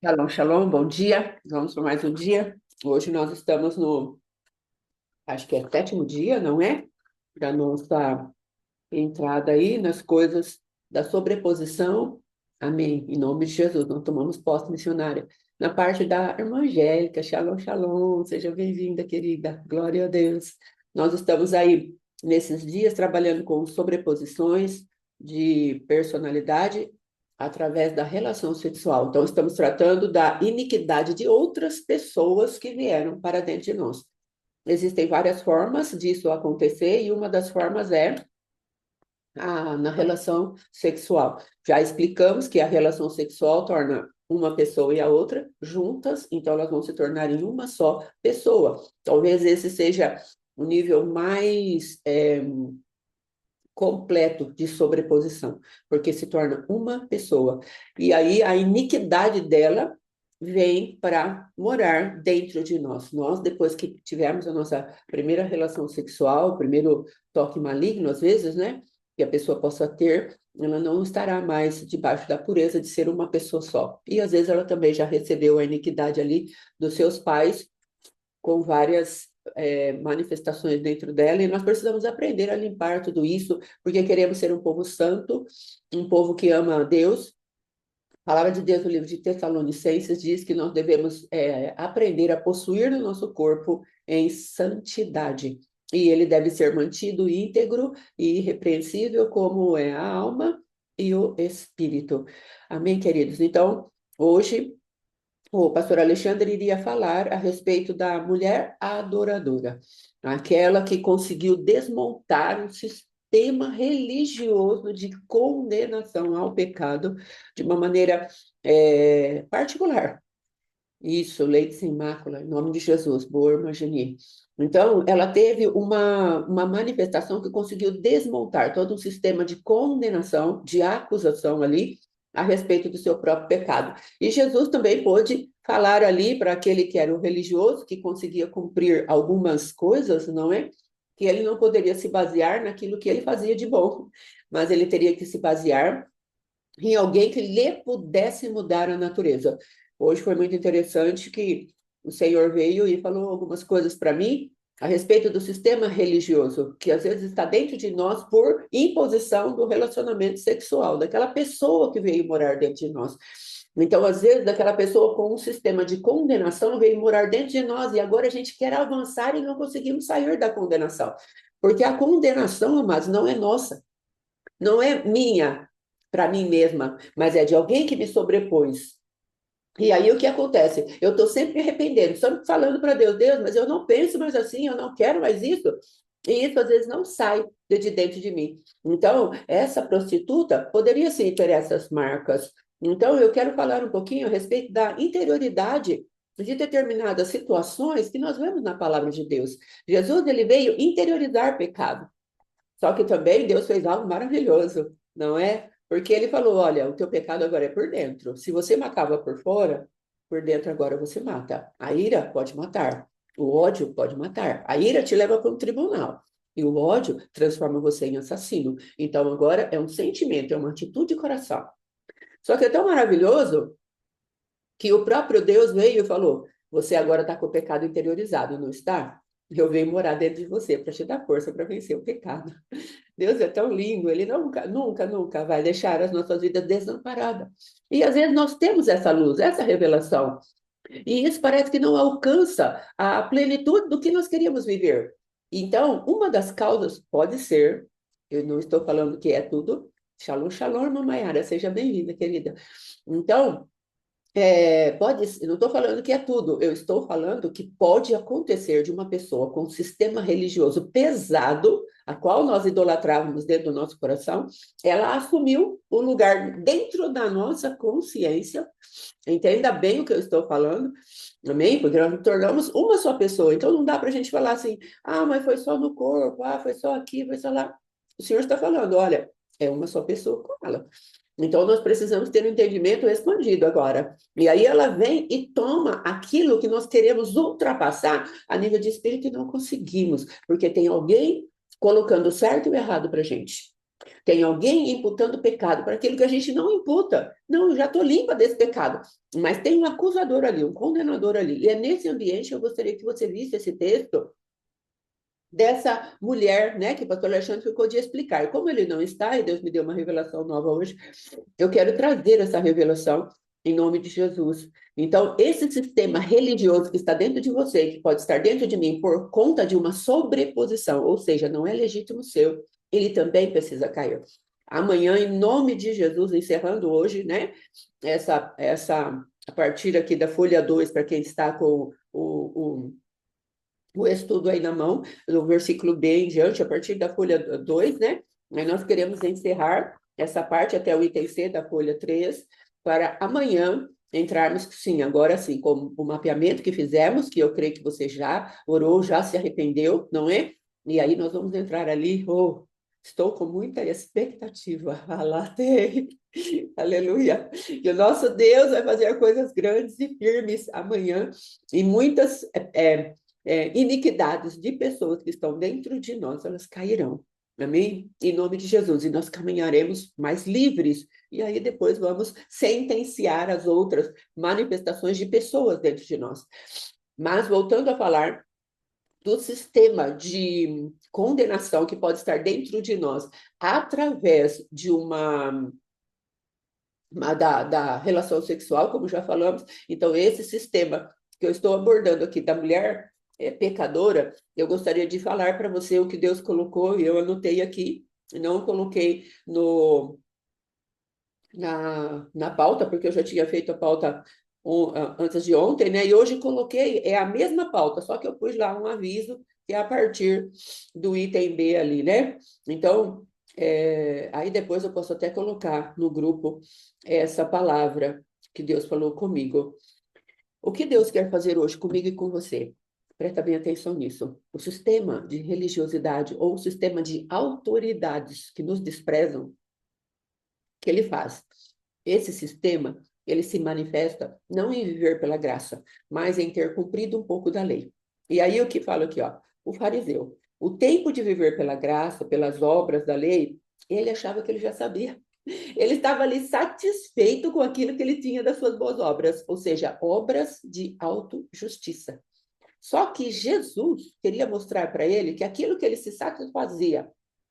Shalom, shalom, bom dia. Vamos para mais um dia. Hoje nós estamos no, acho que é sétimo dia, não é? Da nossa entrada aí nas coisas da sobreposição. Amém. Em nome de Jesus, nós tomamos posse missionária. Na parte da irmã Angélica, shalom, shalom. Seja bem-vinda, querida. Glória a Deus. Nós estamos aí nesses dias trabalhando com sobreposições de personalidade através da relação sexual. Então, estamos tratando da iniquidade de outras pessoas que vieram para dentro de nós. Existem várias formas disso acontecer, e uma das formas é na relação sexual. Já explicamos que a relação sexual torna uma pessoa e a outra juntas, então elas vão se tornar em uma só pessoa. Talvez esse seja o nível mais completo de sobreposição, porque se torna uma pessoa. E aí a iniquidade dela vem para morar dentro de nós. Nós, depois que tivemos a nossa primeira relação sexual, o primeiro toque maligno, às vezes, né? Que a pessoa possa ter, ela não estará mais debaixo da pureza de ser uma pessoa só. E às vezes ela também já recebeu a iniquidade ali dos seus pais, com várias manifestações dentro dela, e nós precisamos aprender a limpar tudo isso, porque queremos ser um povo santo, um povo que ama a Deus. A palavra de Deus, no livro de Tessalonicenses, diz que nós devemos aprender a possuir no nosso corpo em santidade. E ele deve ser mantido íntegro e irrepreensível, como é a alma e o espírito. Amém, queridos? Então, hoje o pastor Alexandre iria falar a respeito da mulher adoradora, aquela que conseguiu desmontar um sistema religioso de condenação ao pecado de uma maneira particular. Isso, leite sem mácula, em nome de Jesus, boa irmã Geni. Então, ela teve uma manifestação que conseguiu desmontar todo um sistema de condenação, de acusação ali, a respeito do seu próprio pecado. E Jesus também pôde falar ali para aquele que era o religioso, que conseguia cumprir algumas coisas, não é? Que ele não poderia se basear naquilo que ele fazia de bom, mas ele teria que se basear em alguém que lhe pudesse mudar a natureza. Hoje foi muito interessante que o Senhor veio e falou algumas coisas para mim a respeito do sistema religioso, que às vezes está dentro de nós por imposição do relacionamento sexual, daquela pessoa que veio morar dentro de nós. Então, às vezes, daquela pessoa com um sistema de condenação veio morar dentro de nós, e agora a gente quer avançar e não conseguimos sair da condenação. Porque a condenação, amados, não é nossa, não é minha, para mim mesma, mas é de alguém que me sobrepôs. E aí o que acontece? Eu estou sempre me arrependendo, sempre falando para Deus, Deus, mas eu não penso mais assim, eu não quero mais isso. E isso às vezes não sai de dentro de mim. Então, essa prostituta poderia sim ter essas marcas. Então, eu quero falar um pouquinho a respeito da interioridade de determinadas situações que nós vemos na palavra de Deus. Jesus, ele veio interiorizar pecado. Só que também Deus fez algo maravilhoso, não é? Porque ele falou: olha, o teu pecado agora é por dentro. Se você matava por fora, por dentro agora você mata. A ira pode matar. O ódio pode matar. A ira te leva para um tribunal. E o ódio transforma você em assassino. Então agora é um sentimento, é uma atitude de coração. Só que é tão maravilhoso que o próprio Deus veio e falou: você agora está com o pecado interiorizado, não está? Eu venho morar dentro de você para te dar força para vencer o pecado. Deus é tão lindo, ele nunca, nunca, nunca vai deixar as nossas vidas desamparadas. E às vezes nós temos essa luz, essa revelação, e isso parece que não alcança a plenitude do que nós queríamos viver. Então, uma das causas pode ser, eu não estou falando que é tudo, shalom, shalom, irmã Mayara, seja bem-vinda, querida. Então, eu não estou falando que é tudo, eu estou falando que pode acontecer de uma pessoa com um sistema religioso pesado, a qual nós idolatrávamos dentro do nosso coração, ela assumiu o lugar dentro da nossa consciência. Entenda bem o que eu estou falando, amém? Porque nós nos tornamos uma só pessoa, então não dá para a gente falar assim, mas foi só no corpo, foi só aqui, foi só lá. O Senhor está falando, olha, é uma só pessoa com ela. Então, nós precisamos ter um entendimento expandido agora. E aí ela vem e toma aquilo que nós queremos ultrapassar a nível de espírito e não conseguimos, porque tem alguém colocando o certo e o errado para a gente. Tem alguém imputando pecado para aquilo que a gente não imputa. Não, eu já estou limpa desse pecado. Mas tem um acusador ali, um condenador ali. E é nesse ambiente que eu gostaria que você visse esse texto dessa mulher, né, que o pastor Alexandre ficou de explicar. E como ele não está, e Deus me deu uma revelação nova hoje, eu quero trazer essa revelação em nome de Jesus. Então, esse sistema religioso que está dentro de você, que pode estar dentro de mim por conta de uma sobreposição, ou seja, não é legítimo seu, ele também precisa cair. Amanhã, em nome de Jesus, encerrando hoje, né, a partir aqui da folha 2, para quem está com o estudo aí na mão, do versículo B em diante, a partir da folha 2, né? Aí nós queremos encerrar essa parte até o item C da folha 3, para amanhã entrarmos, sim, agora sim, com o mapeamento que fizemos, que eu creio que você já orou, já se arrependeu, não é? E aí nós vamos entrar ali, estou com muita expectativa. Aleluia. Que o nosso Deus vai fazer coisas grandes e firmes amanhã, e muitas iniquidades de pessoas que estão dentro de nós, elas cairão. Amém? Em nome de Jesus. E nós caminharemos mais livres. E aí depois vamos sentenciar as outras manifestações de pessoas dentro de nós. Mas voltando a falar do sistema de condenação que pode estar dentro de nós através de da relação sexual, como já falamos. Então, esse sistema que eu estou abordando aqui da mulher pecadora, eu gostaria de falar para você o que Deus colocou, e eu anotei aqui, não coloquei na pauta, porque eu já tinha feito a pauta antes de ontem, né? E hoje coloquei, é a mesma pauta, só que eu pus lá um aviso que é a partir do item B ali, né? Então, aí depois eu posso até colocar no grupo essa palavra que Deus falou comigo. O que Deus quer fazer hoje comigo e com você? Presta bem atenção nisso. O sistema de religiosidade ou o sistema de autoridades que nos desprezam, que ele faz? Esse sistema, ele se manifesta não em viver pela graça, mas em ter cumprido um pouco da lei. E aí o que falo aqui, ó, o fariseu, o tempo de viver pela graça, pelas obras da lei, ele achava que ele já sabia. Ele estava ali satisfeito com aquilo que ele tinha das suas boas obras, ou seja, obras de autojustiça. Só que Jesus queria mostrar para ele que aquilo que ele se satisfazia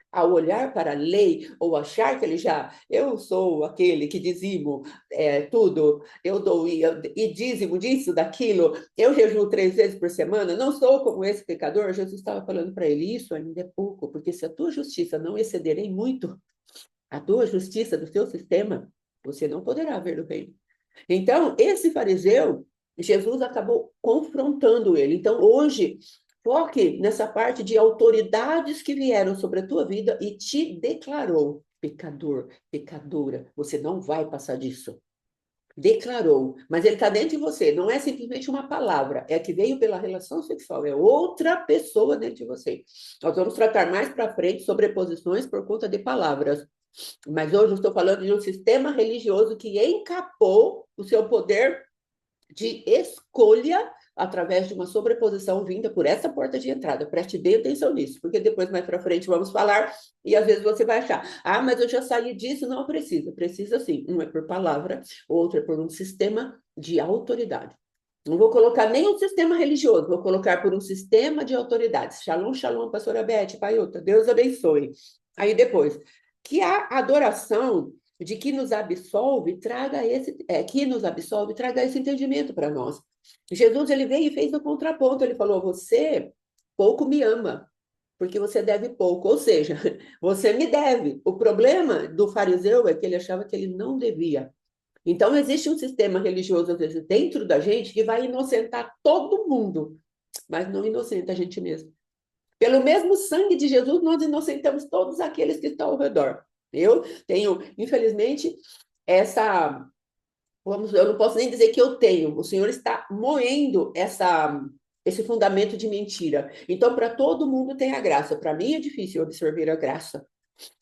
ao olhar para a lei ou achar que eu sou aquele que dizimo tudo, eu dou e dízimo disso, daquilo, eu jejuo 3 vezes por semana, não sou como esse pecador. Jesus estava falando para ele, isso ainda é pouco, porque se a tua justiça não exceder em muito a tua justiça do teu sistema, você não poderá ver o reino. Então, esse fariseu, Jesus acabou confrontando ele. Então, hoje, foque nessa parte de autoridades que vieram sobre a tua vida e te declarou pecador, pecadora. Você não vai passar disso. Declarou, mas ele está dentro de você. Não é simplesmente uma palavra, é que veio pela relação sexual, é outra pessoa dentro de você. Nós vamos tratar mais para frente sobre posições por conta de palavras. Mas hoje eu estou falando de um sistema religioso que encapou o seu poder de escolha através de uma sobreposição vinda por essa porta de entrada. Preste bem atenção nisso, porque depois, mais para frente, vamos falar e às vezes você vai achar, mas eu já saí disso. Não precisa. Precisa sim. Um é por palavra, o outro é por um sistema de autoridade. Não vou colocar nem um sistema religioso, vou colocar por um sistema de autoridades. Shalom, shalom, pastora Beth, Paiuta, Deus abençoe. Aí depois, que a adoração de que nos absolve traga esse entendimento para nós. Jesus, ele veio e fez o contraponto, ele falou, você pouco me ama, porque você deve pouco, ou seja, você me deve. O problema do fariseu é que ele achava que ele não devia. Então, existe um sistema religioso, às vezes, dentro da gente que vai inocentar todo mundo, mas não inocenta a gente mesmo. Pelo mesmo sangue de Jesus, nós inocentamos todos aqueles que estão ao redor. Eu tenho, infelizmente, eu não posso nem dizer que eu tenho, o Senhor está moendo esse fundamento de mentira. Então, para todo mundo tem a graça. Para mim é difícil absorver a graça.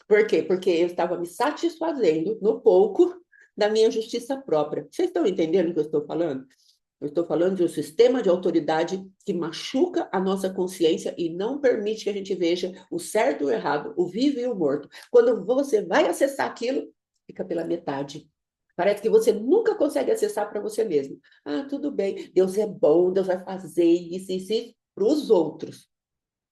Por quê? Porque eu estava me satisfazendo no pouco da minha justiça própria. Vocês estão entendendo o que eu estou falando? Eu estou falando de um sistema de autoridade que machuca a nossa consciência e não permite que a gente veja o certo e o errado, o vivo e o morto. Quando você vai acessar aquilo, fica pela metade. Parece que você nunca consegue acessar para você mesmo. Ah, tudo bem, Deus é bom, Deus vai fazer isso para os outros.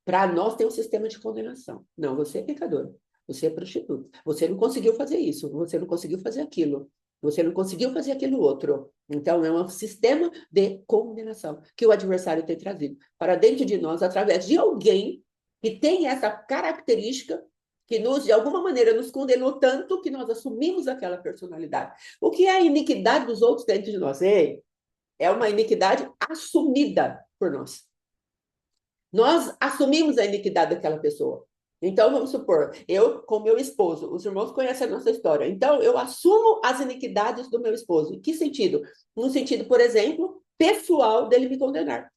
Para nós tem um sistema de condenação. Não, você é pecador, você é prostituta, você não conseguiu fazer isso, você não conseguiu fazer aquilo, você não conseguiu fazer aquilo outro. Então, é um sistema de condenação que o adversário tem trazido para dentro de nós através de alguém que tem essa característica que nos, de alguma maneira, nos condenou tanto que nós assumimos aquela personalidade. O que é a iniquidade dos outros dentro de nós? Ei, é uma iniquidade assumida por nós. Nós assumimos a iniquidade daquela pessoa. Então, vamos supor, eu com meu esposo, os irmãos conhecem a nossa história. Então, eu assumo as iniquidades do meu esposo. Em que sentido? No sentido, por exemplo, pessoal dele me condenar.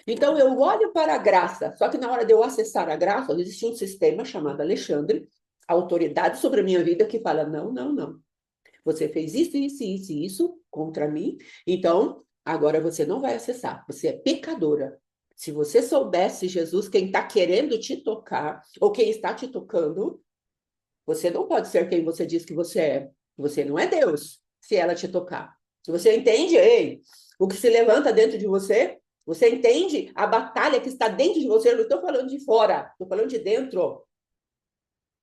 Então, eu olho para a graça, só que na hora de eu acessar a graça, existe um sistema chamado Alexandre, a autoridade sobre a minha vida, que fala: não, não, não. Você fez isso, isso, isso, isso contra mim, então agora você não vai acessar. Você é pecadora. Se você soubesse, Jesus, quem está querendo te tocar, ou quem está te tocando, você não pode ser quem você diz que você é. Você não é Deus, se ela te tocar. Se você entende, ei, o que se levanta dentro de você, você entende a batalha que está dentro de você. Eu não estou falando de fora, estou falando de dentro.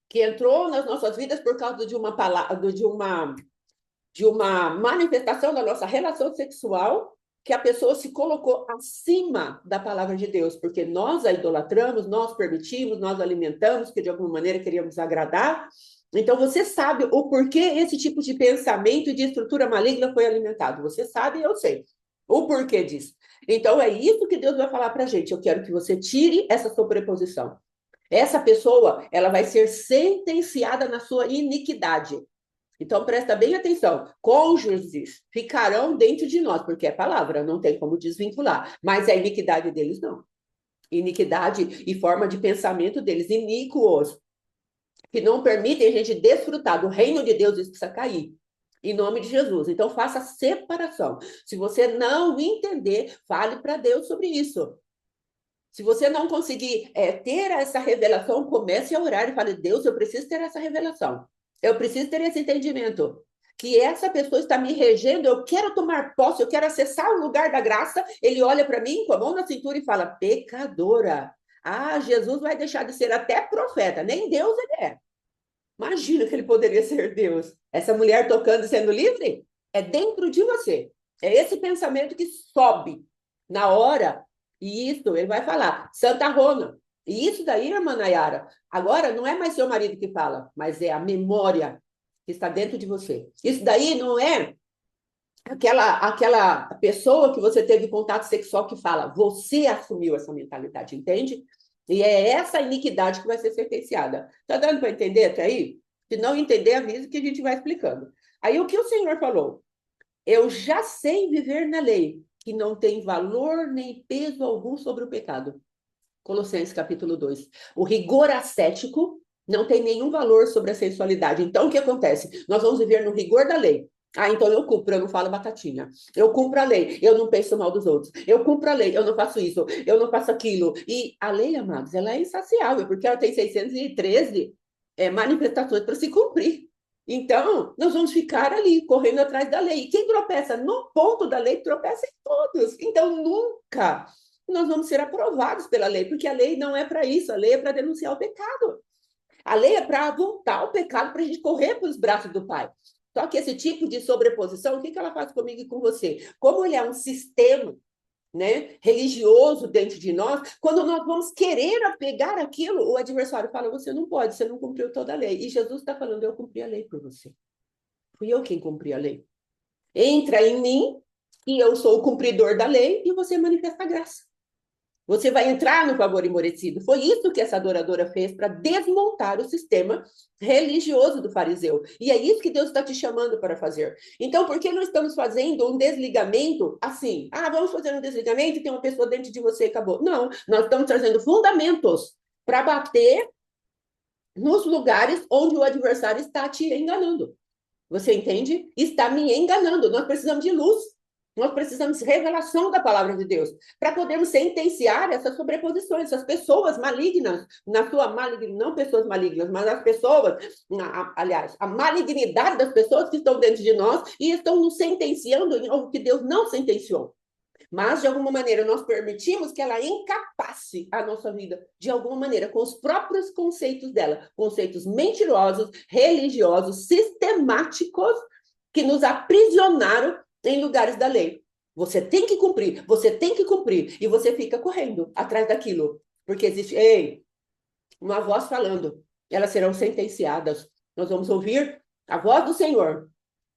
Que entrou nas nossas vidas por causa de uma palavra, de uma manifestação da nossa relação sexual que a pessoa se colocou acima da palavra de Deus, porque nós a idolatramos, nós permitimos, nós alimentamos, que de alguma maneira queríamos agradar. Então, você sabe o porquê esse tipo de pensamento e de estrutura maligna foi alimentado. Você sabe e eu sei o porquê disso. Então, é isso que Deus vai falar para a gente. Eu quero que você tire essa sobreposição. Essa pessoa, ela vai ser sentenciada na sua iniquidade. Então, presta bem atenção. Cônjuges ficarão dentro de nós, porque é palavra, não tem como desvincular. Mas a iniquidade deles, não. Iniquidade e forma de pensamento deles, iníquos, que não permitem a gente desfrutar do reino de Deus, isso precisa cair. Em nome de Jesus. Então, faça separação. Se você não entender, fale para Deus sobre isso. Se você não conseguir ter essa revelação, comece a orar e fale: Deus, eu preciso ter essa revelação. Eu preciso ter esse entendimento. Que essa pessoa está me regendo, eu quero tomar posse, eu quero acessar o lugar da graça. Ele olha para mim com a mão na cintura e fala: pecadora. Ah, Jesus vai deixar de ser até profeta, nem Deus ele é. Imagina que ele poderia ser Deus. Essa mulher tocando e sendo livre é dentro de você. É esse pensamento que sobe na hora. E isso, ele vai falar, Santa Rona. E isso daí, irmã Nayara, agora não é mais seu marido que fala, mas é a memória que está dentro de você. Isso daí não é aquela pessoa que você teve contato sexual que fala, você assumiu essa mentalidade, entende? E é essa iniquidade que vai ser sentenciada. Tá dando para entender até aí? Se não entender, avisa que a gente vai explicando. Aí o que o Senhor falou? Eu já sei viver na lei, que não tem valor nem peso algum sobre o pecado. Colossenses capítulo 2. O rigor ascético não tem nenhum valor sobre a sensualidade. Então, o que acontece? Nós vamos viver no rigor da lei. Ah, então eu cumpro, eu não falo batatinha. Eu cumpro a lei, eu não penso mal dos outros. Eu cumpro a lei, eu não faço isso, eu não faço aquilo. E a lei, amados, ela é insaciável, porque ela tem 613 manifestações para se cumprir. Então, nós vamos ficar ali, correndo atrás da lei. E quem tropeça no ponto da lei, tropeça em todos. Então, nunca nós vamos ser aprovados pela lei, porque a lei não é para isso, a lei é para denunciar o pecado. A lei é para voltar o pecado, para a gente correr para os braços do Pai. Só que esse tipo de sobreposição, o que ela faz comigo e com você? Como ele é um sistema, né, religioso dentro de nós, quando nós vamos querer apegar aquilo, o adversário fala: você não pode, você não cumpriu toda a lei. E Jesus está falando: eu cumpri a lei por você. Fui eu quem cumpri a lei. Entra em mim, e eu sou o cumpridor da lei, e você manifesta a graça. Você vai entrar no favor imorecido. Foi isso que essa adoradora fez para desmontar o sistema religioso do fariseu. E é isso que Deus está te chamando para fazer. Então, por que não estamos fazendo um desligamento assim? Ah, vamos fazer um desligamento e tem uma pessoa dentro de você e acabou. Não, nós estamos trazendo fundamentos para bater nos lugares onde o adversário está te enganando. Você entende? Está me enganando. Nós precisamos de luz. Nós precisamos de revelação da palavra de Deus para podermos sentenciar essas sobreposições, essas pessoas malignas, na sua malignidade, não pessoas malignas, mas as pessoas, aliás, a malignidade das pessoas que estão dentro de nós e estão nos sentenciando em algo que Deus não sentenciou. Mas, de alguma maneira, nós permitimos que ela encapace a nossa vida, de alguma maneira, com os próprios conceitos dela, conceitos mentirosos, religiosos, sistemáticos, que nos aprisionaram em lugares da lei. Você tem que cumprir, você tem que cumprir, e você fica correndo atrás daquilo, porque existe, ei, uma voz falando, elas serão sentenciadas. Nós vamos ouvir a voz do Senhor.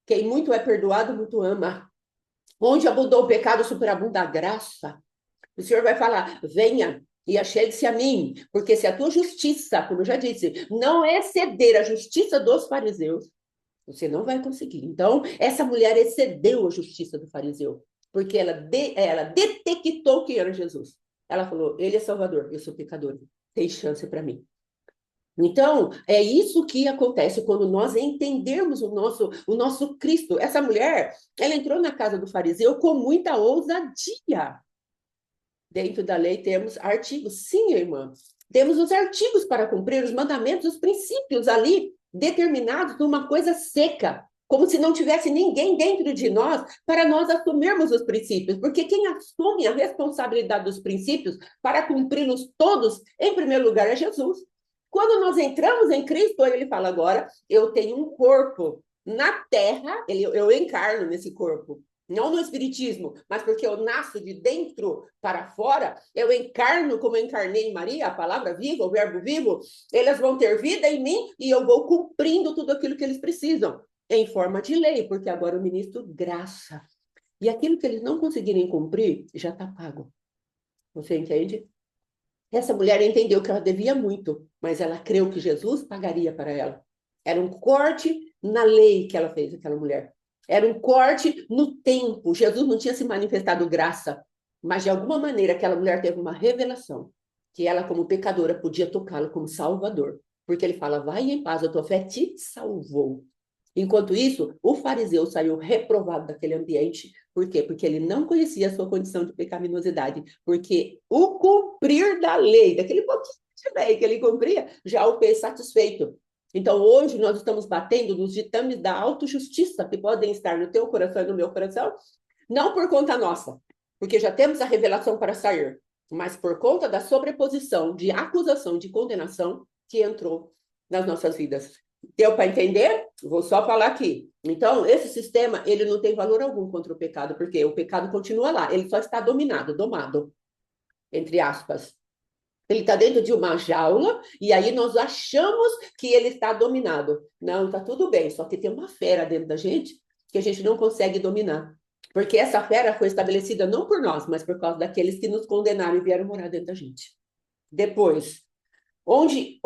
Quem muito é perdoado, muito ama. Onde abundou o pecado, superabunda a graça. O Senhor vai falar, venha e achegue-se a mim, porque se a tua justiça, como eu já disse, não exceder a justiça dos fariseus, você não vai conseguir. Então, essa mulher excedeu a justiça do fariseu, porque ela detectou quem era Jesus. Ela falou, ele é Salvador, eu sou pecador, tem chance para mim. Então, é isso que acontece quando nós entendermos o nosso Cristo. Essa mulher, ela entrou na casa do fariseu com muita ousadia. Dentro da lei temos artigos. Sim, irmã. Temos os artigos para cumprir, os mandamentos, os princípios ali determinados numa coisa seca, como se não tivesse ninguém dentro de nós para nós assumirmos os princípios, porque quem assume a responsabilidade dos princípios para cumpri-los todos, em primeiro lugar, é Jesus. Quando nós entramos em Cristo, ele fala agora, eu tenho um corpo na terra, eu encarno nesse corpo. Não no espiritismo, mas porque eu nasço de dentro para fora, eu encarno como eu encarnei em Maria, a palavra viva, o verbo vivo, eles vão ter vida em mim e eu vou cumprindo tudo aquilo que eles precisam, em forma de lei, porque agora eu ministro graça. E aquilo que eles não conseguirem cumprir, já está pago. Você entende? Essa mulher entendeu que ela devia muito, mas ela creu que Jesus pagaria para ela. Era um corte na lei que ela fez, aquela mulher. Era um corte no tempo. Jesus não tinha se manifestado graça, mas de alguma maneira aquela mulher teve uma revelação que ela, como pecadora, podia tocá-lo como salvador. Porque ele fala, vai em paz, a tua fé te salvou. Enquanto isso, o fariseu saiu reprovado daquele ambiente. Por quê? Porque ele não conhecia a sua condição de pecaminosidade. Porque o cumprir da lei, daquele pouquinho de lei que ele cumpria, já o fez satisfeito. Então, hoje, nós estamos batendo nos ditames da autojustiça que podem estar no teu coração e no meu coração, não por conta nossa, porque já temos a revelação para sair, mas por conta da sobreposição de acusação, de condenação que entrou nas nossas vidas. Deu para entender? Vou só falar aqui. Então, esse sistema, ele não tem valor algum contra o pecado, porque o pecado continua lá, ele só está dominado, domado, entre aspas. Ele está dentro de uma jaula e aí nós achamos que ele está dominado. Não, está tudo bem, só que tem uma fera dentro da gente que a gente não consegue dominar. Porque essa fera foi estabelecida não por nós, mas por causa daqueles que nos condenaram e vieram morar dentro da gente. Depois, onde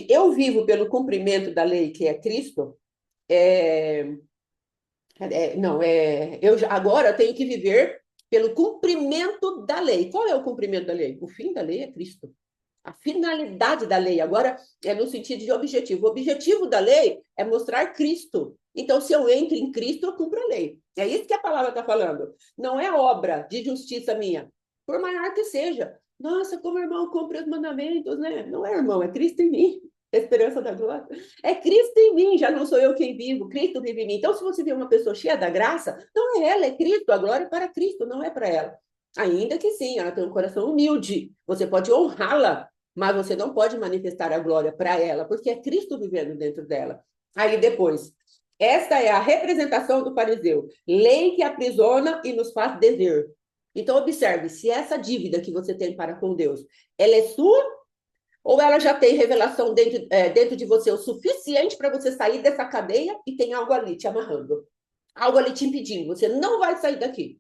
eu vivo pelo cumprimento da lei, que é Cristo, agora eu tenho que viver pelo cumprimento da lei. Qual é o cumprimento da lei? O fim da lei é Cristo. A finalidade da lei agora é no sentido de objetivo. O objetivo da lei é mostrar Cristo. Então, se eu entro em Cristo, eu cumpro a lei. É isso que a palavra está falando. Não é obra de justiça minha, por maior que seja. Nossa, como o irmão cumpre os mandamentos, né? Não é, irmão, é Cristo em mim. A esperança da glória. É Cristo em mim, já não sou eu quem vivo, Cristo vive em mim. Então, se você vê uma pessoa cheia da graça, não é ela, é Cristo. A glória é para Cristo, não é para ela. Ainda que sim, ela tem um coração humilde. Você pode honrá-la, mas você não pode manifestar a glória para ela, porque é Cristo vivendo dentro dela. Aí depois, esta é a representação do fariseu. Lei que aprisiona e nos faz dever. Então, observe, se essa dívida que você tem para com Deus, ela é sua ou ela já tem revelação dentro de você o suficiente para você sair dessa cadeia e tem algo ali te amarrando, algo ali te impedindo, você não vai sair daqui.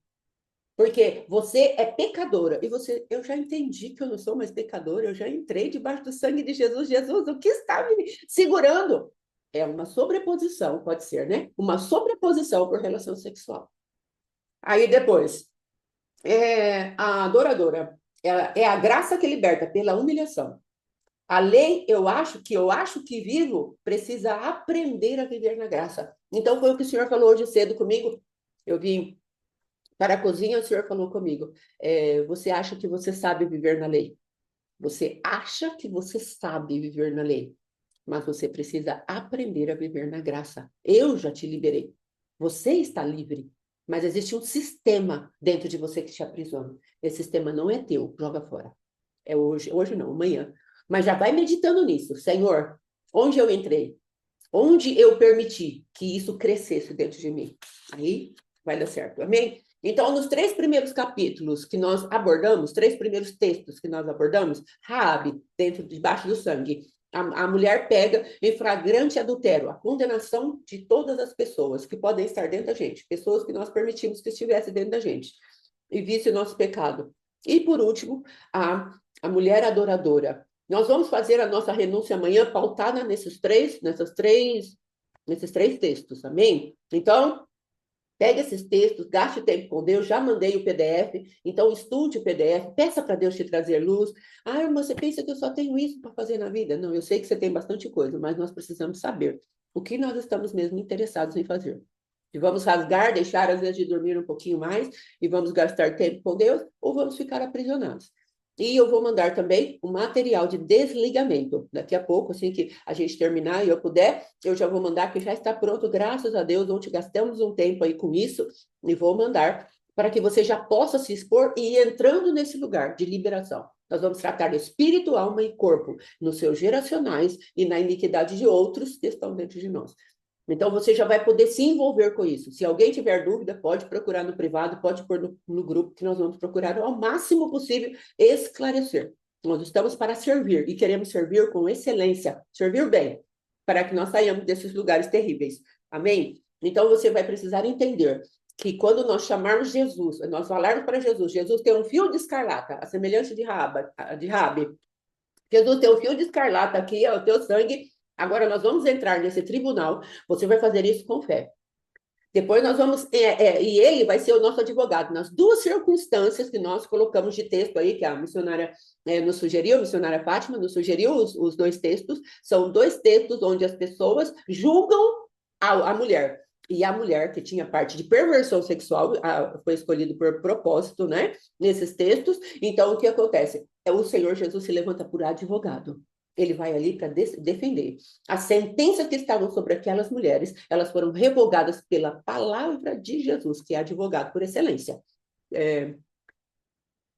Porque você é pecadora. E eu já entendi que eu não sou mais pecadora, eu já entrei debaixo do sangue de Jesus. Jesus, o que está me segurando? É uma sobreposição, pode ser, né? Uma sobreposição por relação sexual. Aí depois, a adoradora. É a graça que liberta pela humilhação. A lei, eu acho que vivo, precisa aprender a viver na graça. Então, foi o que o senhor falou hoje cedo comigo. Eu vim Para a cozinha, o senhor falou comigo, você acha que você sabe viver na lei? Você acha que você sabe viver na lei, mas você precisa aprender a viver na graça. Eu já te liberei. Você está livre, mas existe um sistema dentro de você que te aprisiona. Esse sistema não é teu, joga fora. É hoje, hoje não, amanhã. Mas já vai meditando nisso. Senhor, onde eu entrei? Onde eu permiti que isso crescesse dentro de mim? Aí vai dar certo. Amém? Então, nos 3 primeiros capítulos que nós abordamos, 3 primeiros textos que nós abordamos, Raabe, dentro, debaixo do sangue, a mulher pega em flagrante adultério, a condenação de todas as pessoas que podem estar dentro da gente, pessoas que nós permitimos que estivessem dentro da gente, e visse o nosso pecado. E, por último, a mulher adoradora. Nós vamos fazer a nossa renúncia amanhã pautada nesses três textos, amém? Então, pegue esses textos, gaste tempo com Deus, já mandei o PDF, então estude o PDF, peça para Deus te trazer luz. Ah, irmã, você pensa que eu só tenho isso para fazer na vida? Não, eu sei que você tem bastante coisa, mas nós precisamos saber o que nós estamos mesmo interessados em fazer. E vamos rasgar, deixar às vezes de dormir um pouquinho mais e vamos gastar tempo com Deus ou vamos ficar aprisionados. E eu vou mandar também um material de desligamento. Daqui a pouco, assim que a gente terminar e eu puder, eu já vou mandar, que já está pronto, graças a Deus, ontem gastamos um tempo aí com isso, e vou mandar para que você já possa se expor e ir entrando nesse lugar de liberação. Nós vamos tratar de espírito, alma e corpo, nos seus geracionais e na iniquidade de outros que estão dentro de nós. Então, você já vai poder se envolver com isso. Se alguém tiver dúvida, pode procurar no privado, pode pôr no grupo, que nós vamos procurar ao máximo possível esclarecer. Nós estamos para servir e queremos servir com excelência, servir bem, para que nós saiamos desses lugares terríveis. Amém? Então, você vai precisar entender que quando nós chamarmos Jesus, nós falarmos para Jesus, Jesus tem um fio de escarlata, a semelhança de Rabi. Jesus tem um fio de escarlata aqui, é o teu sangue. Agora nós vamos entrar nesse tribunal. Você vai fazer isso com fé. Depois nós vamos, e ele vai ser o nosso advogado nas duas circunstâncias que nós colocamos de texto aí, que a missionária nos sugeriu, a missionária Fátima nos sugeriu os 2 textos. São 2 textos onde as pessoas julgam a mulher. E a mulher que tinha parte de perversão sexual foi escolhido por propósito, né? Nesses textos. Então, o que acontece? O Senhor Jesus se levanta por advogado. Ele vai ali para defender. As sentenças que estavam sobre aquelas mulheres, elas foram revogadas pela palavra de Jesus, que é advogado por excelência.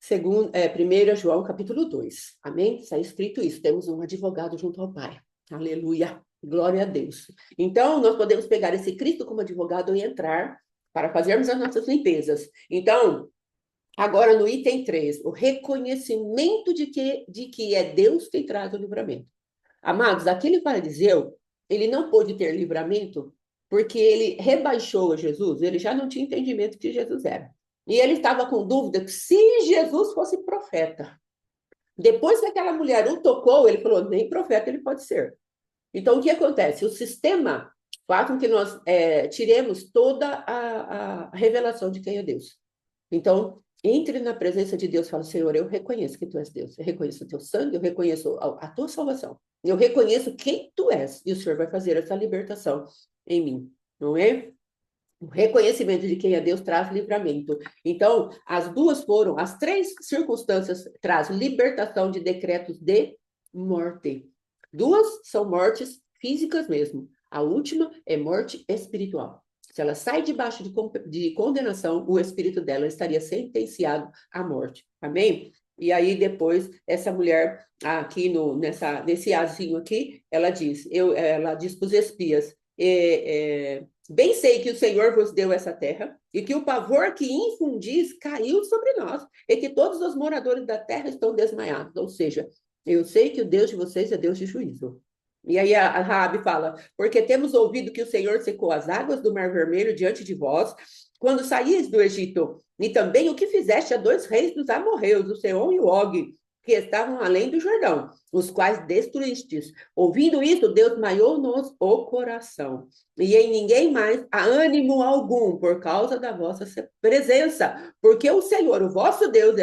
Segundo, 1 João capítulo 2. Amém? Está escrito isso. Temos um advogado junto ao Pai. Aleluia. Glória a Deus. Então, nós podemos pegar esse Cristo como advogado e entrar para fazermos as nossas limpezas. Então, agora no item 3, o reconhecimento de que é Deus quem traz o livramento. Amados, aquele fariseu, ele não pôde ter livramento porque ele rebaixou Jesus, ele já não tinha entendimento que Jesus era. E ele estava com dúvida que se Jesus fosse profeta. Depois que aquela mulher o tocou, ele falou, nem profeta ele pode ser. Então, o que acontece? O sistema faz com que nós tiremos toda a revelação de quem é Deus. Então, entre na presença de Deus e fala, Senhor, eu reconheço que Tu és Deus, eu reconheço o Teu sangue, eu reconheço a Tua salvação, eu reconheço quem Tu és, e o Senhor vai fazer essa libertação em mim, não é? O reconhecimento de quem é Deus traz livramento. Então, as 3 circunstâncias trazem libertação de decretos de morte. 2 são mortes físicas mesmo. A última é morte espiritual. Se ela sai debaixo de condenação, o espírito dela estaria sentenciado à morte. Amém? E aí depois, essa mulher aqui nesse azinho aqui, ela diz para os espias, bem sei que o Senhor vos deu essa terra e que o pavor que infundis caiu sobre nós e que todos os moradores da terra estão desmaiados. Ou seja, eu sei que o Deus de vocês é Deus de juízo. E aí a Raabe fala, porque temos ouvido que o Senhor secou as águas do Mar Vermelho diante de vós, quando saíes do Egito, e também o que fizeste a 2 reis dos amorreus, o Seom e o Og, que estavam além do Jordão, os quais destruístes. Ouvindo isso, Deus maiou-nos o coração, e em ninguém mais há ânimo algum, por causa da vossa presença, porque o Senhor, o vosso Deus,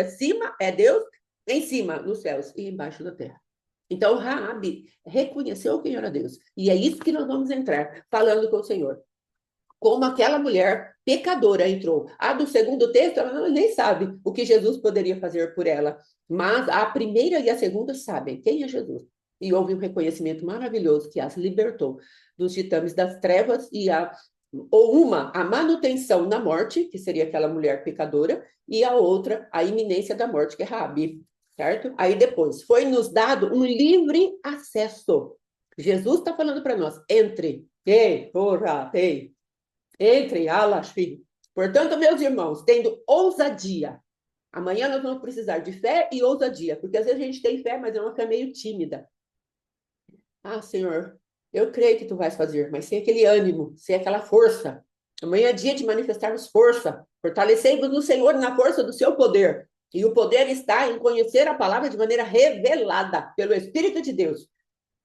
é Deus em cima, nos céus e embaixo da terra. Então, Raabe reconheceu quem era Deus. E é isso que nós vamos entrar, falando com o Senhor. Como aquela mulher pecadora entrou. A do segundo texto, ela nem sabe o que Jesus poderia fazer por ela. Mas a primeira e a segunda sabem quem é Jesus. E houve um reconhecimento maravilhoso que as libertou dos ditames das trevas a manutenção na morte, que seria aquela mulher pecadora, e a outra, a iminência da morte, que é Raabe, certo? Aí depois, foi nos dado um livre acesso. Jesus está falando para nós, entre, entre, alas, filho. Portanto, meus irmãos, tendo ousadia, amanhã nós vamos precisar de fé e ousadia, porque às vezes a gente tem fé, mas é uma fé meio tímida. Ah, Senhor, eu creio que tu vais fazer, mas sem aquele ânimo, sem aquela força. Amanhã é dia de manifestarmos força. Fortalecei-vos no Senhor na força do seu poder. E o poder está em conhecer a palavra de maneira revelada pelo Espírito de Deus.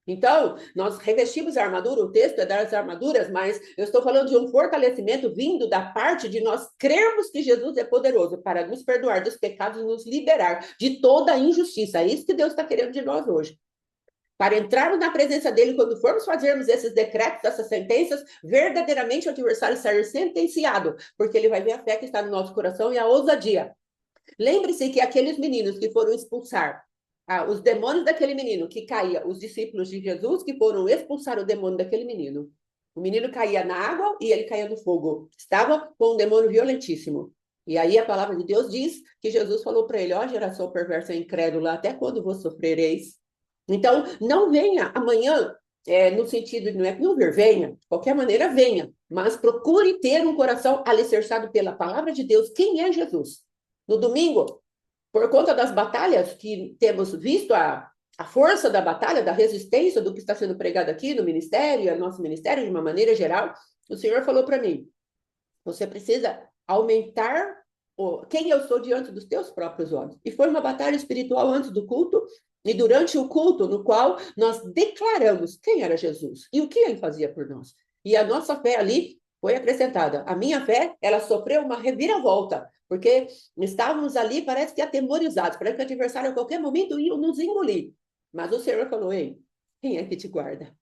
Então, nós revestimos a armadura, o texto é das armaduras, mas eu estou falando de um fortalecimento vindo da parte de nós crermos que Jesus é poderoso para nos perdoar dos pecados e nos liberar de toda a injustiça. É isso que Deus está querendo de nós hoje. Para entrarmos na presença dele, quando formos fazermos esses decretos, essas sentenças, verdadeiramente o adversário sair sentenciado, porque ele vai ver a fé que está no nosso coração e a ousadia. Lembre-se que aqueles meninos que foram expulsar os demônios daquele menino que caía, os discípulos de Jesus que foram expulsar o demônio daquele menino. O menino caía na água e ele caía no fogo. Estava com um demônio violentíssimo. E aí a palavra de Deus diz que Jesus falou para ele, ó geração perversa e incrédula, até quando vos sofrereis? Então, não venha amanhã, no sentido de não vir, venha, de qualquer maneira venha, mas procure ter um coração alicerçado pela palavra de Deus. Quem é Jesus? No domingo, por conta das batalhas que temos visto, a força da batalha, da resistência do que está sendo pregado aqui no ministério, nosso ministério de uma maneira geral, o Senhor falou para mim, você precisa aumentar quem eu sou diante dos teus próprios olhos. E foi uma batalha espiritual antes do culto e durante o culto, no qual nós declaramos quem era Jesus e o que ele fazia por nós. E a nossa fé ali foi acrescentada. A minha fé, ela sofreu uma reviravolta, porque estávamos ali, parece que atemorizados, parece que o adversário a qualquer momento ia nos engolir. Mas o Senhor falou, ei, quem é que te guarda?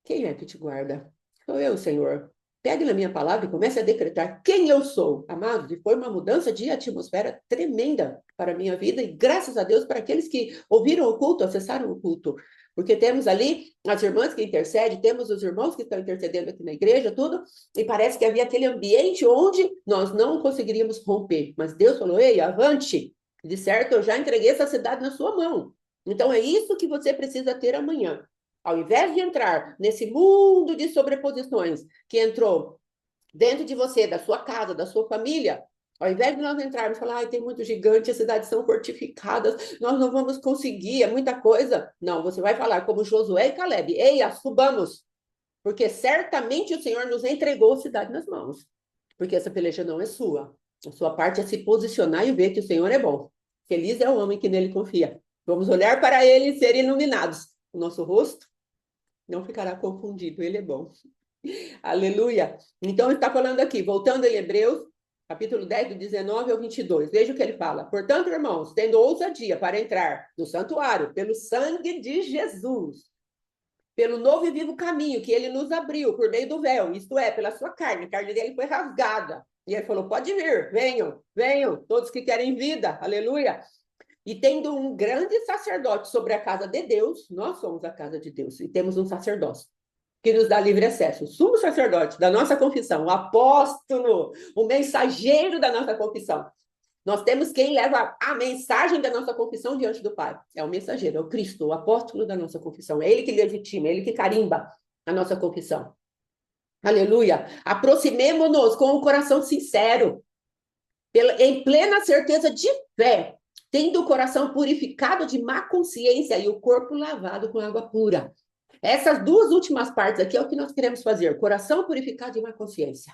Quem é que te guarda? Sou eu, Senhor. Pegue na minha palavra e comece a decretar quem eu sou, amados. E foi uma mudança de atmosfera tremenda para a minha vida. E graças a Deus para aqueles que ouviram o culto, acessaram o culto. Porque temos ali as irmãs que intercedem, temos os irmãos que estão intercedendo aqui na igreja, tudo. E parece que havia aquele ambiente onde nós não conseguiríamos romper. Mas Deus falou, ei, avante. De certo, eu já entreguei essa cidade na sua mão. Então é isso que você precisa ter amanhã. Ao invés de entrar nesse mundo de sobreposições que entrou dentro de você, da sua casa, da sua família, ao invés de nós entrarmos e falar, tem muito gigante, as cidades são fortificadas, nós não vamos conseguir, é muita coisa. Não, você vai falar como Josué e Caleb, ei, subamos, porque certamente o Senhor nos entregou a cidade nas mãos, porque essa peleja não é sua. A sua parte é se posicionar e ver que o Senhor é bom. Feliz é o homem que nele confia. Vamos olhar para ele e ser iluminados. O nosso rosto não ficará confundido, ele é bom. Aleluia. Então, ele está falando aqui, voltando em Hebreus, capítulo 10, do 19 ao 22. Veja o que ele fala. Portanto, irmãos, tendo ousadia para entrar no santuário, pelo sangue de Jesus, pelo novo e vivo caminho que ele nos abriu por meio do véu, isto é, pela sua carne, a carne dele foi rasgada. E ele falou, pode vir, venham, venham, todos que querem vida, aleluia. E tendo um grande sacerdote sobre a casa de Deus, nós somos a casa de Deus, e temos um sacerdócio que nos dá livre acesso. O sumo sacerdote da nossa confissão, o apóstolo, o mensageiro da nossa confissão. Nós temos quem leva a mensagem da nossa confissão diante do Pai. É o mensageiro, é o Cristo, o apóstolo da nossa confissão. É ele que legitima, é ele que carimba a nossa confissão. Aleluia. Aproximemo-nos com o coração sincero, em plena certeza de fé, tendo o coração purificado de má consciência e o corpo lavado com água pura. Essas duas últimas partes aqui é o que nós queremos fazer. Coração purificado de má consciência.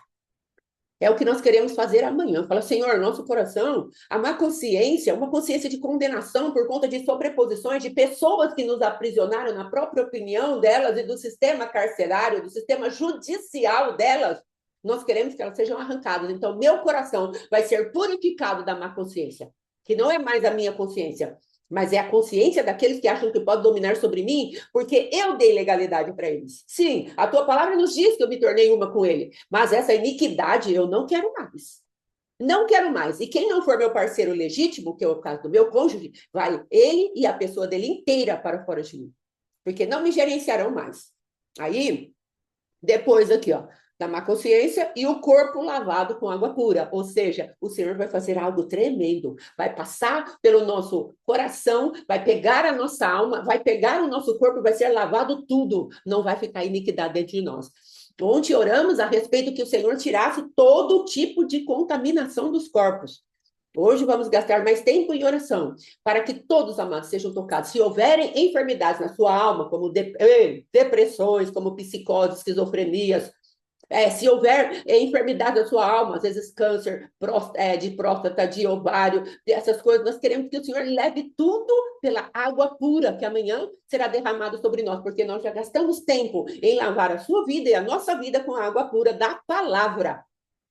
É o que nós queremos fazer amanhã. Fala, Senhor, nosso coração, a má consciência, uma consciência de condenação por conta de sobreposições de pessoas que nos aprisionaram na própria opinião delas e do sistema carcerário, do sistema judicial delas. Nós queremos que elas sejam arrancadas. Então, meu coração vai ser purificado da má consciência, que não é mais a minha consciência. Mas é a consciência daqueles que acham que pode dominar sobre mim, porque eu dei legalidade para eles. Sim, a tua palavra nos diz que eu me tornei uma com ele, mas essa iniquidade eu não quero mais. Não quero mais. E quem não for meu parceiro legítimo, que é o caso do meu cônjuge, vai ele e a pessoa dele inteira para fora de mim. Porque não me gerenciarão mais. Aí, depois aqui, ó, da má consciência e o corpo lavado com água pura. Ou seja, o Senhor vai fazer algo tremendo. Vai passar pelo nosso coração, vai pegar a nossa alma, vai pegar o nosso corpo, vai ser lavado tudo. Não vai ficar iniquidade dentro de nós. Ontem oramos a respeito que o Senhor tirasse todo tipo de contaminação dos corpos. Hoje vamos gastar mais tempo em oração, para que todos, amados, sejam tocados. Se houverem enfermidades na sua alma, como depressões, como psicose, esquizofrenias, se houver enfermidade da sua alma, às vezes câncer de próstata, de ovário, essas coisas, nós queremos que o Senhor leve tudo pela água pura, que amanhã será derramado sobre nós, porque nós já gastamos tempo em lavar a sua vida e a nossa vida com a água pura da palavra.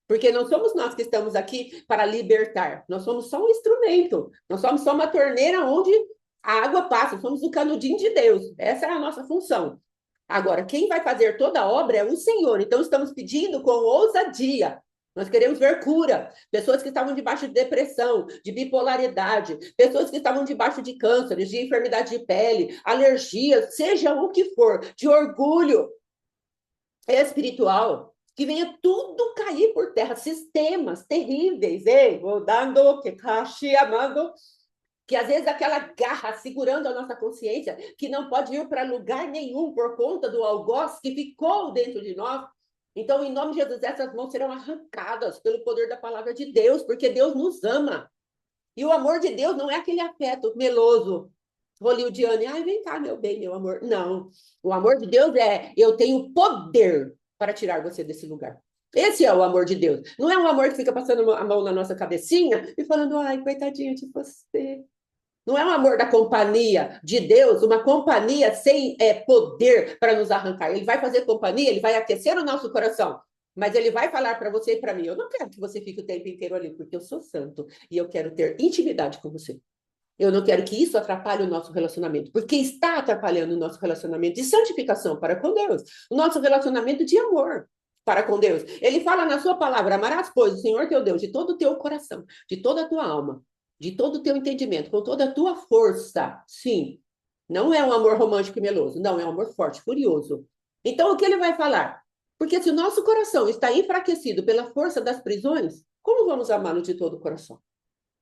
Porque não somos nós que estamos aqui para libertar, nós somos só um instrumento, nós somos só uma torneira onde a água passa, somos o canudinho de Deus, essa é a nossa função. Agora, quem vai fazer toda a obra é o Senhor, então estamos pedindo com ousadia. Nós queremos ver cura, pessoas que estavam debaixo de depressão, de bipolaridade, pessoas que estavam debaixo de cânceres, de enfermidade de pele, alergias, seja o que for, de orgulho espiritual, que venha tudo cair por terra, sistemas terríveis, vou dando, que caixi amando, que às vezes aquela garra segurando a nossa consciência, que não pode ir para lugar nenhum por conta do algoz que ficou dentro de nós. Então, em nome de Jesus, essas mãos serão arrancadas pelo poder da palavra de Deus, porque Deus nos ama. E o amor de Deus não é aquele afeto meloso, hollywoodiano, ai, vem cá, meu bem, meu amor. Não. O amor de Deus é, eu tenho poder para tirar você desse lugar. Esse é o amor de Deus. Não é um amor que fica passando a mão na nossa cabecinha e falando, ai, coitadinha de você. Não é um amor da companhia de Deus, uma companhia sem poder para nos arrancar. Ele vai fazer companhia, ele vai aquecer o nosso coração. Mas ele vai falar para você e para mim, eu não quero que você fique o tempo inteiro ali, porque eu sou santo e eu quero ter intimidade com você. Eu não quero que isso atrapalhe o nosso relacionamento, porque está atrapalhando o nosso relacionamento de santificação para com Deus, o nosso relacionamento de amor para com Deus. Ele fala na sua palavra, amarás, pois, o Senhor teu Deus, de todo o teu coração, de toda a tua alma, de todo o teu entendimento, com toda a tua força. Sim, não é um amor romântico e meloso, não, é um amor forte, furioso. Então, o que ele vai falar? Porque se o nosso coração está enfraquecido pela força das prisões, como vamos amá-lo de todo o coração?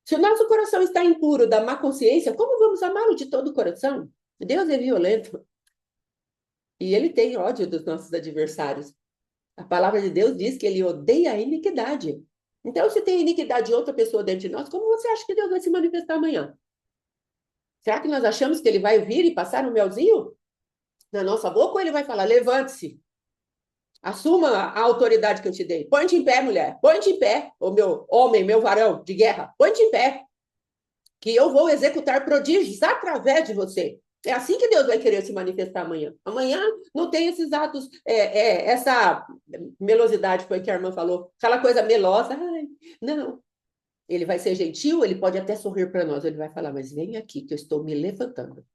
Se o nosso coração está impuro da má consciência, como vamos amá-lo de todo o coração? Deus é violento. E ele tem ódio dos nossos adversários. A palavra de Deus diz que ele odeia a iniquidade. Então, se tem iniquidade de outra pessoa dentro de nós, como você acha que Deus vai se manifestar amanhã? Será que nós achamos que ele vai vir e passar um melzinho na nossa boca ou ele vai falar, levante-se, assuma a autoridade que eu te dei. Põe-te em pé, mulher. Põe-te em pé, o meu homem, meu varão de guerra. Põe-te em pé, que eu vou executar prodígios através de você. É assim que Deus vai querer se manifestar amanhã. Amanhã não tem esses atos, essa melosidade, foi que a irmã falou, aquela coisa melosa. Ai, não. Ele vai ser gentil, ele pode até sorrir para nós, ele vai falar, mas vem aqui que eu estou me levantando.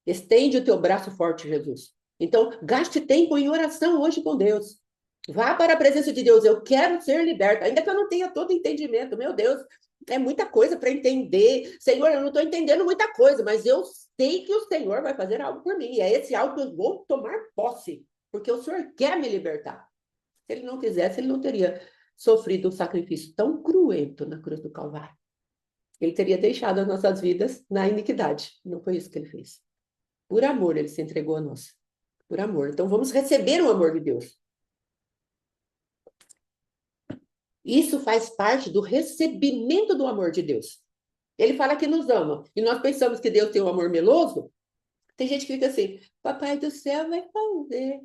Estende o teu braço forte, Jesus. Então, gaste tempo em oração hoje com Deus. Vá para a presença de Deus. Eu quero ser liberta, ainda que eu não tenha todo entendimento. Meu Deus, é muita coisa para entender. Senhor, eu não estou entendendo muita coisa, mas eu sei que o Senhor vai fazer algo por mim. E é esse algo que eu vou tomar posse, porque o Senhor quer me libertar. Se ele não quisesse, ele não teria sofrido um sacrifício tão cruento na cruz do Calvário. Ele teria deixado as nossas vidas na iniquidade. Não foi isso que ele fez. Por amor, ele se entregou a nós. Por amor. Então, vamos receber o amor de Deus. Isso faz parte do recebimento do amor de Deus. Ele fala que nos ama. E nós pensamos que Deus tem um amor meloso. Tem gente que fica assim, papai do céu vai fazer.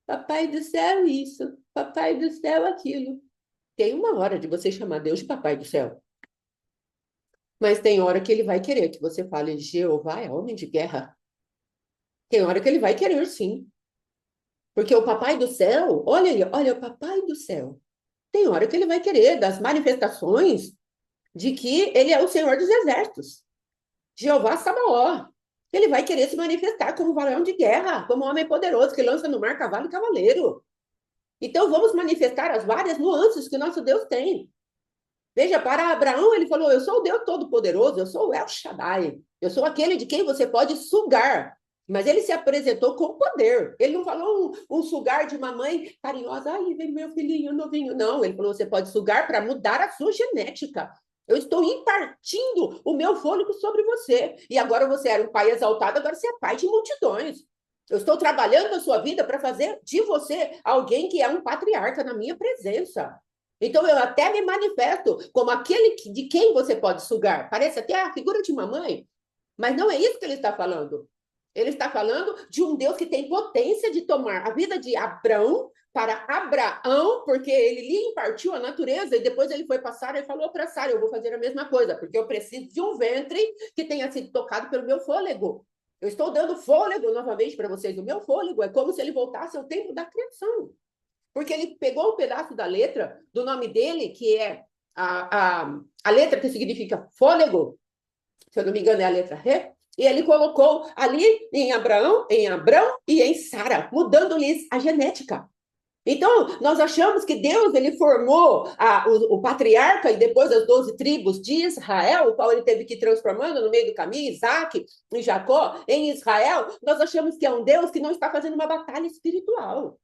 Papai do céu isso. Papai do céu aquilo. Tem uma hora de você chamar Deus de papai do céu. Mas tem hora que ele vai querer que você fale, Jeová é homem de guerra. Tem hora que ele vai querer, sim. Porque o papai do céu, olha aí, olha, o papai do céu. Tem hora que ele vai querer das manifestações de que ele é o Senhor dos Exércitos. Jeová Sabaoth. Ele vai querer se manifestar como varão de guerra, como homem poderoso que lança no mar cavalo e cavaleiro. Então, vamos manifestar as várias nuances que o nosso Deus tem. Veja, para Abraão, ele falou: eu sou o Deus Todo-Poderoso, eu sou o El Shaddai, eu sou aquele de quem você pode sugar. Mas ele se apresentou com poder. Ele não falou um sugar de uma mãe carinhosa, ai, vem meu filhinho novinho. Não, ele falou: você pode sugar para mudar a sua genética. Eu estou impartindo o meu fôlego sobre você. E agora você era um pai exaltado, agora você é pai de multidões. Eu estou trabalhando na sua vida para fazer de você alguém que é um patriarca na minha presença. Então, eu até me manifesto como aquele de quem você pode sugar. Parece até a figura de uma mãe, mas não é isso que ele está falando. Ele está falando de um Deus que tem potência de tomar a vida de Abrão para Abraão, porque ele lhe impartiu a natureza e depois ele foi para Sara e falou para Sara: eu vou fazer a mesma coisa, porque eu preciso de um ventre que tenha sido tocado pelo meu fôlego. Eu estou dando fôlego novamente para vocês. O meu fôlego é como se ele voltasse ao tempo da criação. Porque ele pegou um pedaço da letra do nome dele, que é a letra que significa fôlego, se eu não me engano é a letra Ré, e ele colocou ali em Abraão e em Sara, mudando-lhes a genética. Então, nós achamos que Deus ele formou o patriarca e depois as 12 tribos de Israel, o qual ele teve que ir transformando no meio do caminho, Isaac e Jacó, em Israel. Nós achamos que é um Deus que não está fazendo uma batalha espiritual.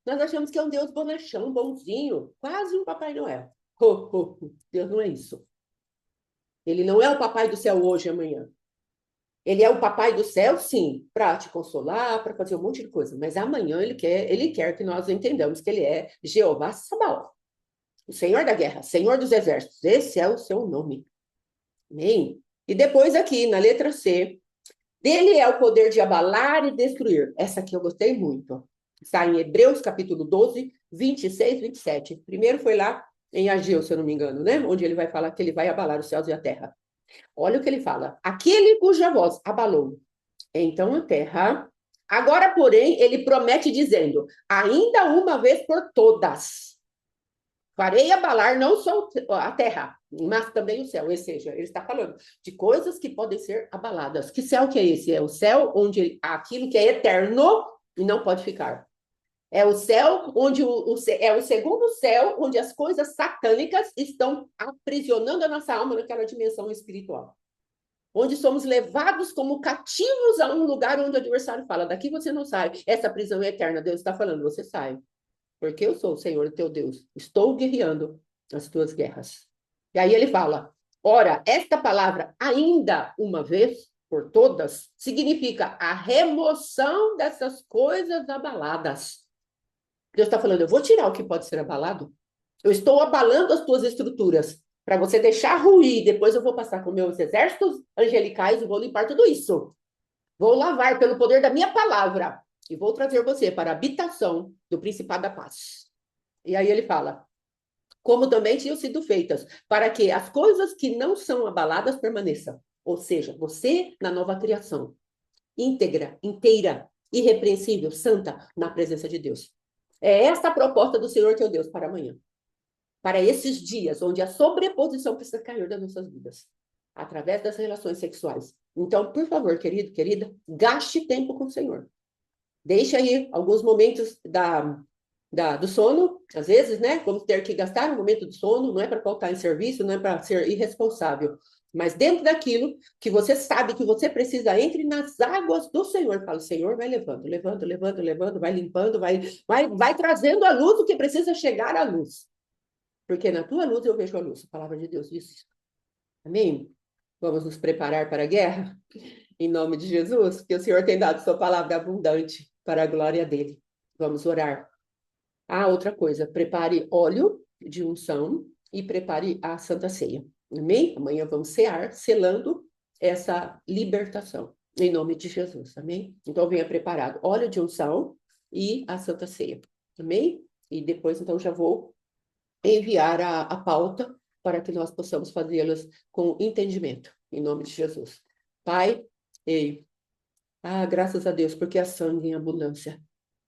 Nós achamos que é um Deus bonachão, bonzinho, quase um Papai Noel. Deus não é isso. Ele não é o Papai do céu hoje e amanhã. Ele é o Papai do céu, sim, para te consolar, para fazer um monte de coisa. Mas amanhã ele quer que nós entendamos que ele é Jeová Sabaoth, o Senhor da guerra, Senhor dos exércitos. Esse é o seu nome. Amém? E depois aqui, na letra C, dele é o poder de abalar e destruir. Essa aqui eu gostei muito. Está em Hebreus, capítulo 12, 26, 27. Primeiro foi lá em Ageu, se eu não me engano, né? Onde ele vai falar que ele vai abalar os céus e a terra. Olha o que ele fala. Aquele cuja voz abalou, então a terra. Agora, porém, ele promete dizendo, ainda uma vez por todas, farei abalar não só a terra, mas também o céu. Ou seja, ele está falando de coisas que podem ser abaladas. Que céu que é esse? É o céu onde aquilo que é eterno e não pode ficar. É o céu onde é o segundo céu onde as coisas satânicas estão aprisionando a nossa alma naquela dimensão espiritual. Onde somos levados como cativos a um lugar onde o adversário fala: daqui você não sai, essa prisão é eterna. Deus está falando: você sai, porque eu sou o Senhor teu Deus, estou guerreando as tuas guerras. E aí ele fala: ora, esta palavra, ainda uma vez por todas, significa a remoção dessas coisas abaladas. Deus está falando: eu vou tirar o que pode ser abalado. Eu estou abalando as tuas estruturas para você deixar ruir. Depois eu vou passar com meus exércitos angelicais e vou limpar tudo isso. Vou lavar pelo poder da minha palavra e vou trazer você para a habitação do Principado da Paz. E aí ele fala: como também tinham sido feitas, para que as coisas que não são abaladas permaneçam. Ou seja, você na nova criação, íntegra, inteira, irrepreensível, santa, na presença de Deus. É esta a proposta do Senhor teu Deus para amanhã. Para esses dias onde a sobreposição precisa cair das nossas vidas, através das relações sexuais. Então, por favor, querido, querida, gaste tempo com o Senhor. Deixe aí alguns momentos do sono, às vezes, né? Vamos ter que gastar um momento de sono, não é para faltar em serviço, não é para ser irresponsável. Mas dentro daquilo que você sabe que você precisa, entre nas águas do Senhor. Fala: Senhor, vai levando, levando, levando, levando, vai limpando, vai trazendo a luz o que precisa chegar à luz. Porque na tua luz eu vejo a luz. A palavra de Deus diz isso. Amém? Vamos nos preparar para a guerra? Em nome de Jesus, que o Senhor tem dado sua palavra abundante para a glória dele. Vamos orar. Ah, outra coisa, prepare óleo de unção e prepare a Santa Ceia. Amém? Amanhã vamos cear, selando essa libertação. Em nome de Jesus, amém? Então venha preparado óleo de unção e a Santa Ceia. Amém? E depois, então, já vou enviar a pauta para que nós possamos fazê-las com entendimento, em nome de Jesus. Pai, graças a Deus, porque há sangue em abundância.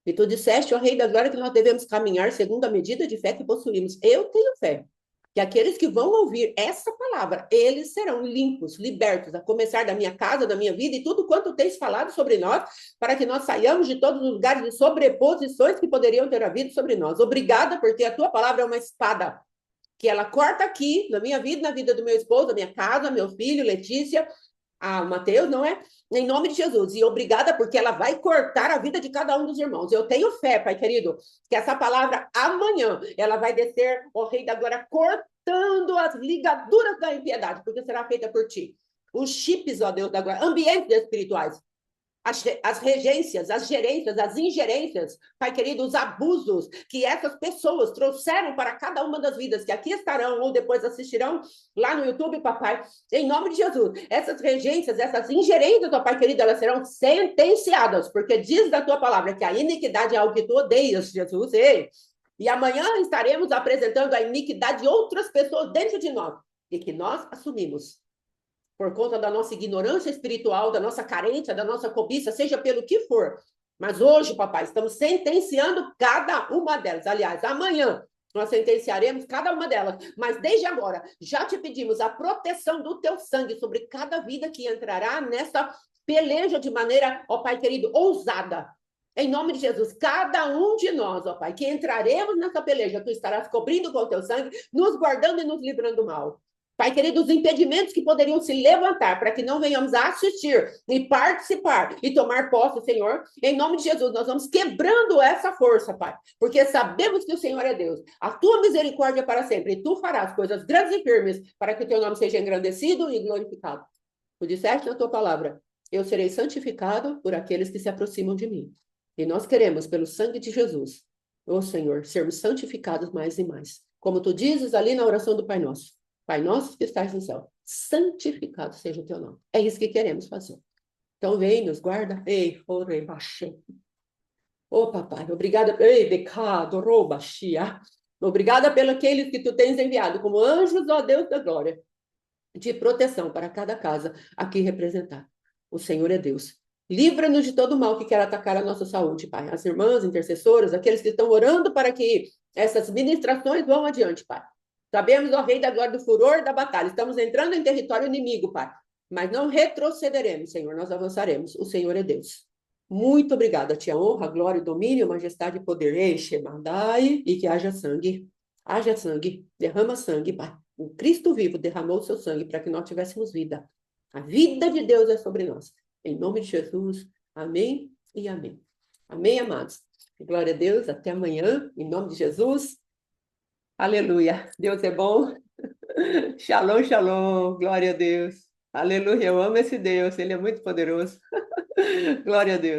E tu disseste, ó Rei da Glória, que nós devemos caminhar segundo a medida de fé que possuímos. Eu tenho fé que aqueles que vão ouvir essa palavra, eles serão limpos, libertos, a começar da minha casa, da minha vida e tudo quanto tens falado sobre nós, para que nós saiamos de todos os lugares de sobreposições que poderiam ter havido sobre nós. Obrigada, porque a tua palavra é uma espada, que ela corta aqui, na minha vida, na vida do meu esposo, da minha casa, meu filho, Letícia, a Mateus, não é? Em nome de Jesus. E obrigada, porque ela vai cortar a vida de cada um dos irmãos. Eu tenho fé, Pai querido, que essa palavra amanhã, ela vai descer, ó Rei da Glória, cortando as ligaduras da impiedade, porque será feita por ti. Os chips, ó Deus da Glória, ambientes espirituais, as regências, as gerências, as ingerências, Pai querido, os abusos que essas pessoas trouxeram para cada uma das vidas que aqui estarão ou depois assistirão lá no YouTube, papai, em nome de Jesus. Essas regências, essas ingerências, ó Pai querido, elas serão sentenciadas, porque diz da tua palavra que a iniquidade é algo que tu odeias, Jesus. Ei. E amanhã estaremos apresentando a iniquidade de outras pessoas dentro de nós e que nós assumimos por conta da nossa ignorância espiritual, da nossa carência, da nossa cobiça, seja pelo que for. Mas hoje, papai, estamos sentenciando cada uma delas. Aliás, amanhã nós sentenciaremos cada uma delas. Mas desde agora, já te pedimos a proteção do teu sangue sobre cada vida que entrará nessa peleja de maneira, ó Pai querido, ousada. Em nome de Jesus, cada um de nós, ó Pai, que entraremos nessa peleja, tu estarás cobrindo com o teu sangue, nos guardando e nos livrando do mal. Pai querido, os impedimentos que poderiam se levantar para que não venhamos a assistir e participar e tomar posse, Senhor, em nome de Jesus, nós vamos quebrando essa força, Pai, porque sabemos que o Senhor é Deus, a tua misericórdia é para sempre, e tu farás coisas grandes e firmes para que o teu nome seja engrandecido e glorificado. Tu disseste na tua palavra, eu serei santificado por aqueles que se aproximam de mim. E nós queremos, pelo sangue de Jesus, ó Senhor, sermos santificados mais e mais. Como tu dizes ali na oração do Pai Nosso. Pai nosso que estás no céu, santificado seja o teu nome. É isso que queremos fazer. Então vem, nos guarda. Ei, ore, baixê. Ô papai, obrigada. Ei, becado, rouba, chia. Obrigada pelo aqueles que tu tens enviado como anjos, ó Deus da glória, de proteção para cada casa aqui representada. O Senhor é Deus. Livra-nos de todo mal que quer atacar a nossa saúde, Pai. As irmãs, intercessoras, aqueles que estão orando para que essas ministrações vão adiante, Pai. Sabemos, ó Rei da Glória, do furor da batalha. Estamos entrando em território inimigo, Pai. Mas não retrocederemos, Senhor. Nós avançaremos. O Senhor é Deus. Muito obrigada. Te honra, glória, domínio, majestade e poder. Eixe, mandai, e que haja sangue. Haja sangue. Derrama sangue, Pai. O Cristo vivo derramou o seu sangue para que nós tivéssemos vida. A vida de Deus é sobre nós. Em nome de Jesus. Amém e amém. Amém, amados. Glória a Deus. Até amanhã. Em nome de Jesus. Aleluia. Deus é bom. Shalom, shalom. Glória a Deus. Aleluia. Eu amo esse Deus. Ele é muito poderoso. Glória a Deus.